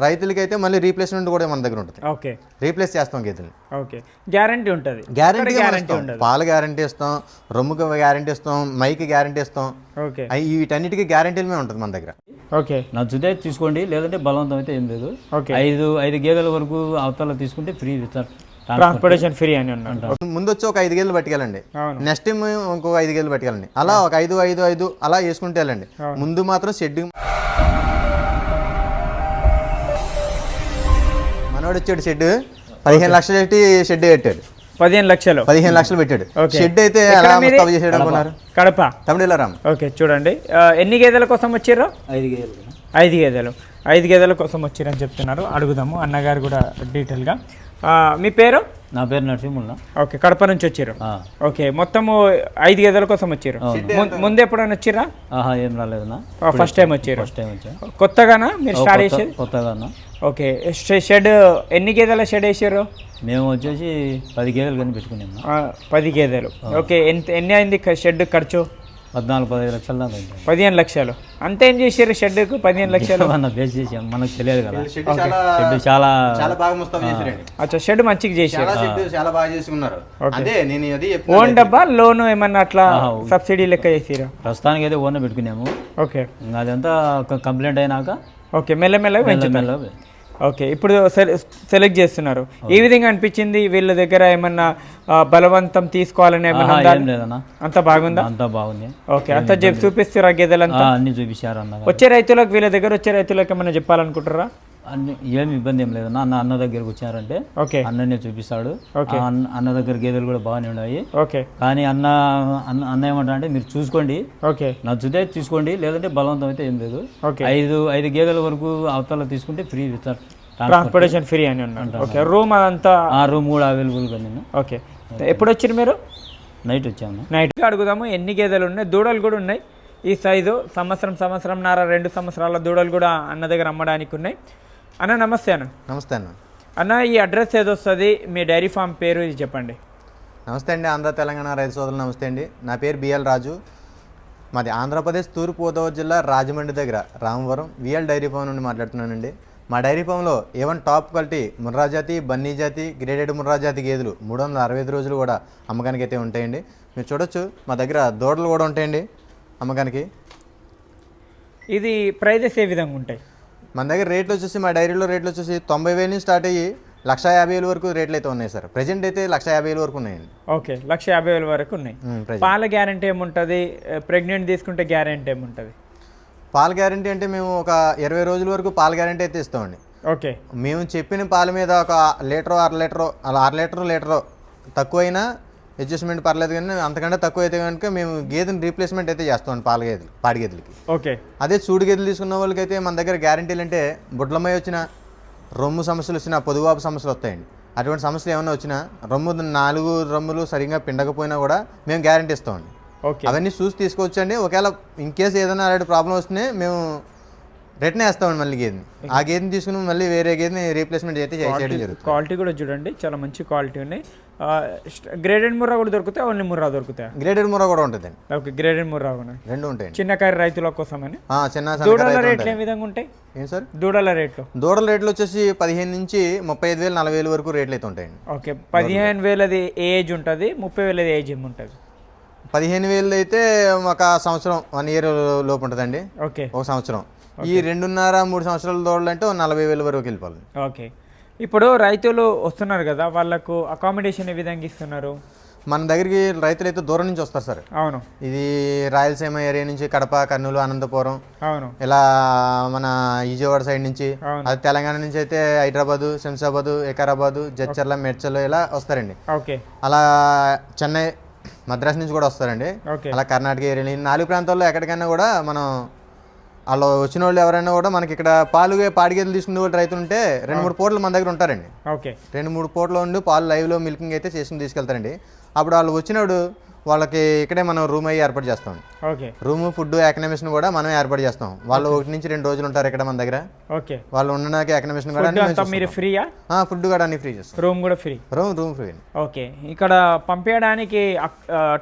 రైతులకైతే మళ్ళీ రీప్లేస్మెంట్ కూడా మన దగ్గర ఉంటుంది. ఓకే, రీప్లేస్ చేస్తాం గేదెలు. ఓకే, గ్యారంటీ ఉంటుంది. గ్యారంటీ ఉండదు. పాల గ్యారంటీ ఇస్తాం, రొమ్ముకి గ్యారంటీ ఇస్తాం, మైకి గ్యారంటీ ఇస్తాం. ఓకే, వీటన్నిటికీ గ్యారంటీలమే ఉంటుంది మన దగ్గర. ఓకే, నచ్చితే తీసుకోండి, లేదంటే బలవంతం అయితే ఏం లేదు. ఓకే, ఐదు గేదెల వరకు అవతల తీసుకుంటే ఫ్రీ ట్రాన్స్పోర్టేషన్ ఫ్రీ అని ఉన్నాడు. ముందు వచ్చి ఒక 5 గేదెలు పట్టుకెళ్ళండి, నెక్స్ట్ టైం ఇంకొక 5 గేదెలు పట్టుకెళ్ళండి, అలా ఒక 5 అలా వేసుకుంటే వెళ్ళండి. ముందు మాత్రం షెడ్ మనోడు వచ్చాడు, షెడ్ 15 లక్షలు పెట్టి షెడ్ పెట్టాడు. 15 లక్షలు పెట్టాడు. షెడ్ అయితే ఎలా ముస్తాబు చేసాడు అనుకున్నారు? కడప తమిళరామ్. ఓకే, చూడండి ఎన్ని గేదెల కోసం వచ్చారు? 5 గేదెలు. 5 గేదెల కోసం వచ్చారని చెప్తున్నారు. అడుగుదాము అన్నగారు కూడా డీటెయిల్గా. మీ పేరు? నా పేరు నరసింహుల్లా. ఓకే, కడప నుంచి వచ్చారు. ఓకే, మొత్తము 5 గేదెల కోసం వచ్చారు. ముందు ఎప్పుడైనా వచ్చిరా? ఏం రాలేదన్నా, ఫస్ట్ టైం వచ్చారు. ఫస్ట్ టైం వచ్చా. కొత్తగానా మీరు స్టార్ట్ చేసేది? కొత్తగానా. ఓకే, షెడ్ ఎన్ని గేదెల షెడ్ వేసారు? మేము వచ్చేసి 10 గేదెలు కానీ పెట్టుకున్నాము. 10 గేదెలు. ఓకే, ఎన్ని అయింది షెడ్ ఖర్చు? 14-15 లక్షల దాకా. 15 లక్షలు. అంతేం చేశారు షెడ్కు 15 లక్షలు? బేస్ చేసాం, మనకు తెలియదు కదా. షెడ్ చాలా బాగా ముస్తాబు చేశారండి. అచ్చా, షెడ్ మంచిగా చేశారు. చాలా బాగా చేసుకున్నారు. అదే నేను అది ఓన్ డబ్బా లోన్ ఏమన్నా అట్లా సబ్సిడీ లెక్క చేసిరా? ప్రస్తుతానికి అయితే ఓన్ పెట్టుకున్నాము. ఓకే, అదంతా కంప్లైంట్ అయినాక ఓకే మెల్లమెల్లగా. ఓకే, ఇప్పుడు సెలెక్ట్ చేస్తున్నారు. ఏ విధంగా అనిపించింది? వీళ్ళ దగ్గర ఏమన్నా బలవంతం తీసుకోవాలని ఏమన్నా లేదన్నా, అంత బాగుందా? అంతా బాగుంది. ఓకే, అంతా చూపిస్తారా గేదెలంతా? అన్ని చూపించారు అన్న. వచ్చే రైతులకు, వీళ్ళ దగ్గర వచ్చే రైతులకు ఏమన్నా చెప్పాలనుకుంటారా? అన్ని ఏమి ఇబ్బంది ఏం లేదన్నా. అన్న దగ్గరకు వచ్చారంటే ఓకే అన్ననే చూపిస్తాడు. అన్న దగ్గర గేదెలు కూడా బాగానే ఉన్నాయి. ఓకే, కానీ అన్న ఏమంటా అంటే మీరు చూసుకోండి, ఓకే నచ్చితే తీసుకోండి, లేదంటే బలవంతం అయితే ఏం లేదు. ఓకే, 5 గేదెల వరకు అవతల తీసుకుంటే ఫ్రీ ట్రాన్స్పోర్టేషన్ ఫ్రీ అని ఉన్నాడు. ఓకే, రూమ్ అదంతా? రూమ్ కూడా అవైలబుల్గా ఉంది. ఓకే, ఎప్పుడు వచ్చారు మీరు? నైట్ వచ్చాము. నైట్ అడుగుదాము ఎన్ని గేదెలు ఉన్నాయి. దూడలు కూడా ఉన్నాయి ఈ సైజు. సంవత్సరంన్నర 2 సంవత్సరాల దూడలు కూడా అన్న దగ్గర అమ్మడానికి ఉన్నాయి. అన్న నమస్తే. నమస్తే అన్న, ఈ అడ్రస్ ఏదో వస్తుంది, మీ డైరీ ఫామ్ పేరు ఇది చెప్పండి. నమస్తే అండి, ఆంధ్ర తెలంగాణ రైతు సోదరులు నమస్తే అండి. నా పేరు బిఎల్ రాజు. మాది ఆంధ్రప్రదేశ్ తూర్పుగోదావరి జిల్లా రాజమండ్రి దగ్గర రామవరం విఎల్ డైరీ ఫామ్ నుండి మాట్లాడుతున్నానండి. మా డైరీ ఫామ్లో ఏవన్ టాప్ క్వాలిటీ ముర్రా జాతి, బన్నీ జాతి, గ్రేడెడ్ ముర్రా జాతి గేదెలు 365 రోజులు కూడా అమ్మకానికి అయితే ఉంటాయండి. మీరు చూడొచ్చు, మా దగ్గర దూడలు కూడా ఉంటాయండి అమ్మకానికి. ఇది ప్రైజెస్ ఏ విధంగా ఉంటాయి? మన దగ్గర రేట్లు వచ్చేసి, మా డైరీలో రేట్లు వచ్చేసి 90,000 నుంచి స్టార్ట్ అయ్యి 150,000 వరకు రేట్లు అయితే ఉన్నాయి సార్. ప్రెజెంట్ అయితే 150,000 వరకు ఉన్నాయండి. ఓకే, 150,000 వరకు ఉన్నాయి. పాల గ్యారంటీ ఏముంటుంది? ప్రెగ్నెంట్ తీసుకుంటే గ్యారంటీ ఏముంటుంది? పాల గ్యారంటీ అంటే మేము ఒక 20 రోజుల వరకు పాల గ్యారంటీ అయితే ఇస్తామండి. ఓకే, మేము చెప్పిన పాల మీద ఒక లీటరు, 1/2 లీటరు, అలా 1/2 లీటరు తక్కువైనా అడ్జస్ట్మెంట్ పర్లేదు, కానీ అంతకంటే తక్కువ అయితే కనుక మేము గేదెని రీప్లేస్మెంట్ అయితే చేస్తామండి పాడి గేదెలకి. ఓకే, అదే చూడు గేదెలు తీసుకున్న వాళ్ళకైతే మన దగ్గర గ్యారంటీలు అంటే బుడ్లమై వచ్చిన, రొమ్ము సమస్యలు వచ్చినా, పొదువాపు సమస్యలు వస్తాయండి. అటువంటి సమస్యలు ఏమైనా వచ్చినా, 4 రొమ్ములు సరిగ్గా పిండకపోయినా కూడా మేము గ్యారంటీ ఇస్తామండి. అవన్నీ చూసి తీసుకోవచ్చండి. ఒకవేళ ఇన్ కేసు ఏదైనా అలాంటి ప్రాబ్లం వస్తే మేము రిటర్న్ వేస్తామండి మళ్ళీ గేదెని. ఆ గేదెని తీసుకుని మళ్ళీ వేరే గేదెని రీప్లేస్మెంట్ అయితే చేయడం జరుగుతుంది. క్వాలిటీ కూడా చూడండి, చాలా మంచి క్వాలిటీ ఉన్నాయి. గ్రేడెడ్ ముర్రా కూడా దొరుకుతాయి, ఓన్లీ ముర్రా దొరుకుతాయి? గ్రేడెడ్ ముర్రా కూడా ఉంటుందండి. ఓకే, గ్రేడెడ్ ముర్రా కూడా రెండు ఉంటాయి. చిన్నకాయ రైతుల కోసమని. దూడల రేట్లు ఏ విధంగా ఉంటాయి? ఏం సార్? దూడల రేట్లు వచ్చేసి 15 నుంచి 35,000, 40,000 వరకు రేట్లు అయితే ఉంటాయండి. ఓకే, 15,000 ఏజ్ ఉంటుంది, 30,000 ఏజ్ ఏముంటుంది? 15,000 అయితే ఒక సంవత్సరం, 1 ఇయర్ లోపు ఉంటుందండి. ఓకే, ఒక సంవత్సరం. ఈ 2.5-3 సంవత్సరాల దూడలు అంటే 40,000 వరకు వెళ్ళిపోవాలి. ఓకే, ఇప్పుడు రైతులు వస్తున్నారు కదా, వాళ్ళకు అకామిడేషన్ ఏ విధంగా ఇస్తున్నారు? మన దగ్గరికి రైతులు అయితే దూరం నుంచి వస్తారు సార్. అవును, ఇది రాయలసీమ ఏరియా నుంచి, కడప, కర్నూలు, అనంతపురం, అవును, ఇలా మన విజయవాడ సైడ్ నుంచి, అది తెలంగాణ నుంచి అయితే హైదరాబాదు, శంషాబాదు, వికారాబాదు, జడ్చర్ల, మేడ్చల్ ఇలా వస్తారండి. ఓకే, అలా చెన్నై, మద్రాస్ నుంచి కూడా వస్తారండి. అలా కర్ణాటక ఏరియా 4 ప్రాంతాల్లో ఎక్కడికైనా కూడా మనం వాళ్ళు వచ్చిన వాళ్ళు ఎవరైనా కూడా మనకి ఇక్కడ పాడి గేదెలు తీసుకునే వాళ్ళు రైతులు ఉంటే 2-3 పూటలు మన దగ్గర ఉంటారండి. ఓకే, 2-3 పూటలు ఉండి పాలు లైవ్లో మిల్కింగ్ అయితే చేసుకుని తీసుకెళ్తారండి. అప్పుడు వాళ్ళు వచ్చినప్పుడు వాళ్ళకి ఇక్కడే మనం రూమ్ అయ్యి ఏర్పాటు చేస్తాం. ఓకే రూమ్, ఫుడ్, అకామిడేషన్ కూడా మనం ఏర్పాటు చేస్తాం. వాళ్ళు 1 నుంచి 2 రోజులు ఉంటారు ఇక్కడ మన దగ్గర. ఓకే వాళ్ళు ఉండడానికి అకామిడేషన్ కూడా అన్ని అంతా మీరు ఫ్రీయా? ఫుడ్ కూడా అన్ని ఫ్రీ చేస్తాం. రూమ్ కూడా ఫ్రీ? Room free. ఓకే. ఇక్కడ పంపించడానికి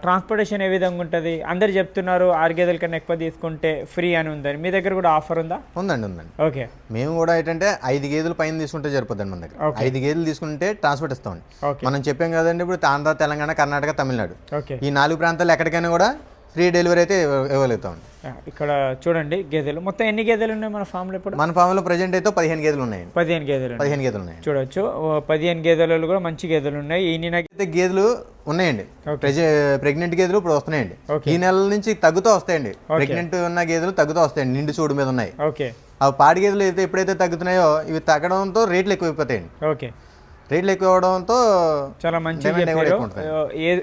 ట్రాన్స్పోర్టేషన్ ఏ విధంగా ఉంటుంది? అందరు చెప్తున్నారు 6 గేదెల కన్నా ఎక్కువ తీసుకుంటే ఫ్రీ అని ఉందని. మీ దగ్గర కూడా ఆఫర్ ఉందా? ఉందండి. ఓకే. మేము కూడా ఏంటంటే 5 గేదెలు పైన తీసుకుంటే సరిపోద్దండి మన దగ్గర. 5 గేదెలు తీసుకుంటే ట్రాన్స్పోర్ట్ ఇస్తామండి. మనం చెప్పాం కదండి, ఇప్పుడు ఆంధ్ర, తెలంగాణ, కర్ణాటక, తమిళనాడు ఈ 4 ప్రాంతాలు ఎక్కడికైనా కూడా ఫ్రీ డెలివరీ అయితే ఇవ్వగలుగుతామండి. ఇక్కడ చూడండి గేదెలు మొత్తం ఎన్ని గేదెలు ఉన్నాయి మన ఫామ్లో? ఇప్పుడు మన ఫామ్లో ప్రజెంట్ అయితే 15 గేదెలు ఉన్నాయండి. 15 గేదెలు ఉన్నాయి. చూడొచ్చు 15 గేదెలు కూడా మంచి గేదెలు ఉన్నాయి. ఈ గేదెలు ఉన్నాయండి, ప్రెగ్నెంట్ గేదెలు ఇప్పుడు వస్తున్నాయండి. ఈ నెల నుంచి తగ్గుతూ వస్తాయండి. ప్రెగ్నెంట్ ఉన్న గేదెలు తగ్గుతూ వస్తాయండి, నిండు చూడు మీద ఉన్నాయి. ఓకే. ఆ పాడి గేదెలు అయితే ఎప్పుడైతే తగ్గుతున్నాయో ఇవి తగ్గడంతో రేట్లు ఎక్కువైపోతాయండి. ఓకే. రేట్లు ఎక్కువ అవడంతో చాలా మంచి.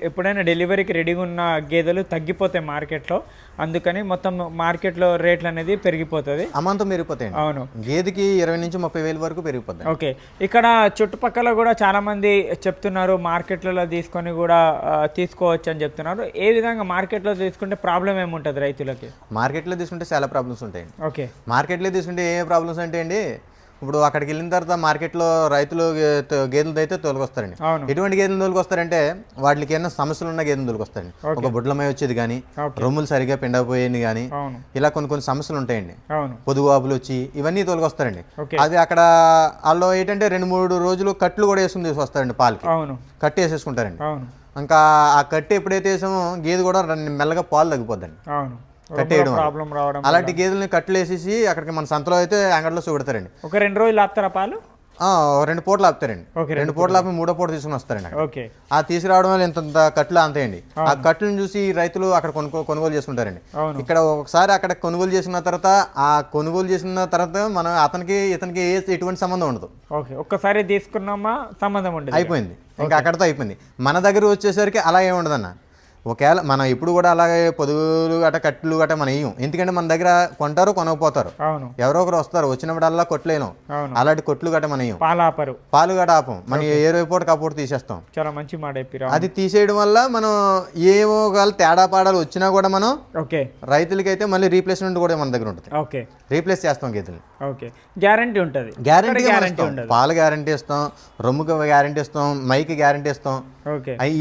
ఎప్పుడైనా డెలివరీకి రెడీగా ఉన్న గేదెలు తగ్గిపోతాయి మార్కెట్లో, అందుకని మొత్తం మార్కెట్లో రేట్లు అనేది పెరిగిపోతుంది, అమాంతం పెరిగిపోతాయి. అవును. గేదెకి 20 నుంచి 30 వేల వరకు పెరిగిపోతాయి. ఓకే. ఇక్కడ చుట్టుపక్కల కూడా చాలా మంది చెప్తున్నారు మార్కెట్లలో తీసుకొని కూడా తీసుకోవచ్చు అని చెప్తున్నారు. ఏ విధంగా మార్కెట్లో తీసుకుంటే ప్రాబ్లం ఏముంటుంది రైతులకి? మార్కెట్లో తీసుకుంటే చాలా ప్రాబ్లమ్స్ ఉంటాయండి. ఓకే. మార్కెట్లో తీసుకుంటే ఏ ప్రాబ్లమ్స్ అంటే అండి, ఇప్పుడు అక్కడికి వెళ్ళిన తర్వాత మార్కెట్లో రైతులు గేదెలు అయితే తోలుకొస్తారండి. ఎటువంటి గేదెలు తోలుకొస్తారంటే వాటికి ఏమైనా సమస్యలు ఉన్న గేదెలు తోలుకొస్తారండి. ఒక బుడ్లమై వచ్చేది కానీ, రొమ్ములు సరిగా పిండకపోయేది కానీ, ఇలా కొన్ని సమస్యలు ఉంటాయండి. పొదువాపులు వచ్చి ఇవన్నీ తోలుకొస్తారండి. అది అక్కడ వాళ్ళు ఏంటంటే 2-3 రోజులు కట్లు కూడా వేసుకుని తీసుకొస్తారండి. పాలకి కట్టు వేసేసుకుంటారండి. ఇంకా ఆ కట్టు ఎప్పుడైతే వేసామో గేదె కూడా మెల్లగా పాలు తగ్గిపోద్దండి. కట్టేయడం అలాంటి గేదెలని కట్లు వేసేసి అక్కడికి మన సంతలో అయితే అంగడిలో చూపెడతారండి. ఒక 2 రోజులు ఆపుతారా పాలు? 2 పూటలు ఆపుతారండి. 2 పూటలు ఆపి 3వ పూట తీసుకుని వస్తారండి. ఆ తీసుకురావడం వల్ల ఇంత కట్లు అంతాయండి. ఆ కట్లను చూసి రైతులు అక్కడ కొనుగోలు చేసుకుంటారండి. ఇక్కడ ఒకసారి అక్కడ కొనుగోలు చేసిన తర్వాత మనం ఇతనికి ఎటువంటి సంబంధం ఉండదు. ఒక్కసారి తీసుకున్నామా సంబంధం ఉండదు, అయిపోయింది. ఇంకా అక్కడతో అయిపోయింది. మన దగ్గర వచ్చేసరికి అలా ఏమి ఉండదన్న. ఒకవేళ మనం ఇప్పుడు కూడా అలాగే పొదుగులు గట్ట కట్లు గట్ట మనం ఇయ్యం, ఎందుకంటే మన దగ్గర కొంటారు కొనకపోతారు, ఎవరో ఒకరు వస్తారు, వచ్చినప్పుడల్లా కొట్లేను. అలాంటి కొట్లు గట్ట మనం ఇయ్యం, పాలు గట్ట ఆపం, మనం ఏ పూట కాపూట తీసేస్తాం. చాలా మంచి మాట. అది తీసేయడం వల్ల మనం ఏమో తేడా పాడాలు వచ్చినా కూడా మనం రైతులకి అయితే మళ్ళీ రీప్లేస్మెంట్ కూడా మన దగ్గర ఉంటుంది. రీప్లేస్ చేస్తాం గేదెలు. గ్యారంటీ ఉంటుంది. పాలు గ్యారంటీ ఇస్తాం, రొమ్ముకి గ్యారంటీ ఇస్తాం, మైకి గ్యారంటీ ఇస్తాం.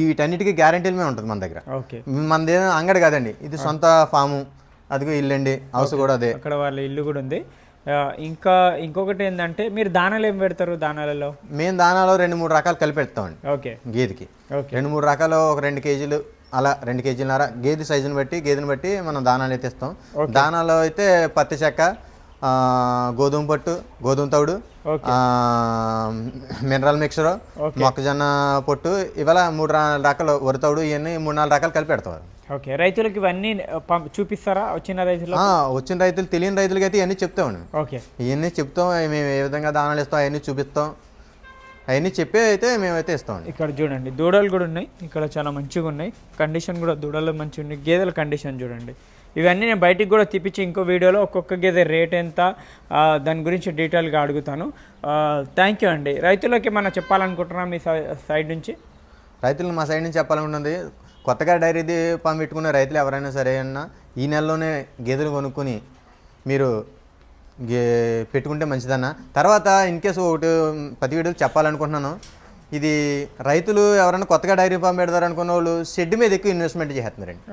వీటన్నిటికీ గ్యారంటీలు మేము ఉంటుంది మన దగ్గర. మనది అంగడి కాదండి, ఇది సొంత ఫాము. అదిగో ఇల్లండి, హౌస్ కూడా అదే, అక్కడ వాళ్ళ ఇల్లు కూడా ఉంది. ఇంకా ఇంకొకటి ఏంటంటే మీరు దానాలు ఏం పెడతారు? దానాలలో మేము దానాలో 2-3 రకాలు కలిపి పెడతామండి. గేదెకి 2-3 రకాలు, ఒక 2 కేజీలు అలా 2 కేజీలన్నర గేదె సైజుని బట్టి గేదెని బట్టి మనం దానాలు అయితే ఇస్తాం. దానాలో అయితే పత్తి చెక్క, గోధుమ పట్టు, గోధుమ తౌడు, మినరల్ మిక్చర్, మొక్కజొన్న పొట్టు, ఇవాళ 3 రకాలు, వరి తౌడు, ఇవన్నీ 3-4 రకాలు కలిపి పెడతారు. ఓకే. రైతులకి ఇవన్నీ చూపిస్తారా? వచ్చిన రైతులు తెలియని రైతులకి అయితే ఇవన్నీ చెప్తామండి. ఇవన్నీ చెప్తాం, మేము ఏ విధంగా దానాలు ఇస్తాం అవన్నీ చూపిస్తాం, అవన్నీ చెప్పే అయితే మేమైతే ఇస్తామండి. ఇక్కడ చూడండి దూడలు కూడా ఉన్నాయి, ఇక్కడ చాలా మంచిగా ఉన్నాయి, కండిషన్ కూడా దూడలు మంచిగా ఉన్నాయి. గేదెల కండిషన్ చూడండి. ఇవన్నీ నేను బయటికి కూడా తిప్పించి ఇంకో వీడియోలో ఒక్కొక్క గేదె రేట్ ఎంత దాని గురించి డీటెయిల్గా అడుగుతాను. థ్యాంక్ యూ అండి. రైతులకి మనం చెప్పాలనుకుంటున్నాం మీ సైడ్ నుంచి? రైతులకు మా సైడ్ నుంచి చెప్పాలనుకున్నది, కొత్తగా డైరీ ఫామ్ పెట్టుకునే రైతులు ఎవరైనా సరే అన్నా ఈ నెలలోనే గేదెలు కొనుక్కొని మీరు పెట్టుకుంటే మంచిదన్న. తర్వాత ఇన్కేస్ ఒకటి 10 వీడియోలు చెప్పాలనుకుంటున్నాను. ఇది రైతులు ఎవరైనా కొత్తగా డైరీ ఫామ్ పెడతారు అనుకున్న వాళ్ళు షెడ్ మీద ఎక్కువ ఇన్వెస్ట్మెంట్ చేస్తున్నారండి.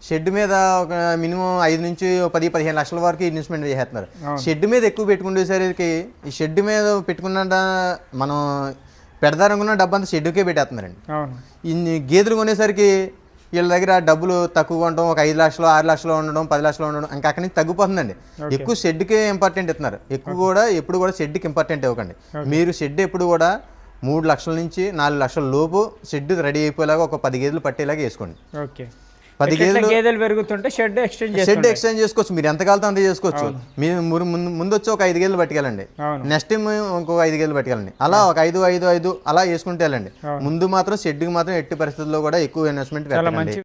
షెడ్ మీద ఒక మినిమం 5 నుంచి 10-15 లక్షల వరకు ఇన్వెస్ట్మెంట్ చేస్తున్నారు. షెడ్ మీద ఎక్కువ పెట్టుకునేసరికి ఈ షెడ్ మీద పెట్టుకున్న మనం పెడతారనుకున్న డబ్బు అంతా షెడ్కే పెట్టేస్తున్నారండి. ఇన్ని గేదెలు కొనేసరికి వీళ్ళ దగ్గర డబ్బులు తక్కువగా ఉండడం, ఒక 5 లక్షలు 6 లక్షలు ఉండడం, 10 లక్షలు ఉండడం, ఇంకా అక్కడి నుంచి తగ్గిపోతుందండి. ఎక్కువ షెడ్కే ఇంపార్టెంట్ ఇస్తున్నారు. ఎప్పుడు కూడా షెడ్కి ఇంపార్టెంట్ ఇవ్వకండి. మీరు షెడ్ ఎప్పుడు కూడా 3 లక్షల నుంచి 4 లక్షల లోపు షెడ్ రెడీ అయిపోయేలాగా ఒక 10 గేదెలు పట్టేలాగా వేసుకోండి. 10 గేదెలు పెరుగుతుంటే షెడ్ ఎక్స్టెండ్ చేసుకోవచ్చు. మీరు ఎంత కావాలంటే అంత చేసుకోవచ్చు. మీరు ముందు వచ్చి ఒక 5 గేదెలు పట్టుకెళ్ళండి, నెక్స్ట్ టైం ఇంకొక 5 గేదెలు పట్టుకెళ్ళండి, అలా ఒక 5 అలా వేసుకుంటే వెళ్ళండి. ముందు మాత్రం షెడ్కి మాత్రం ఎట్టి పరిస్థితుల్లో కూడా ఎక్కువ ఇన్వెస్ట్మెంట్ పెట్టాలండి.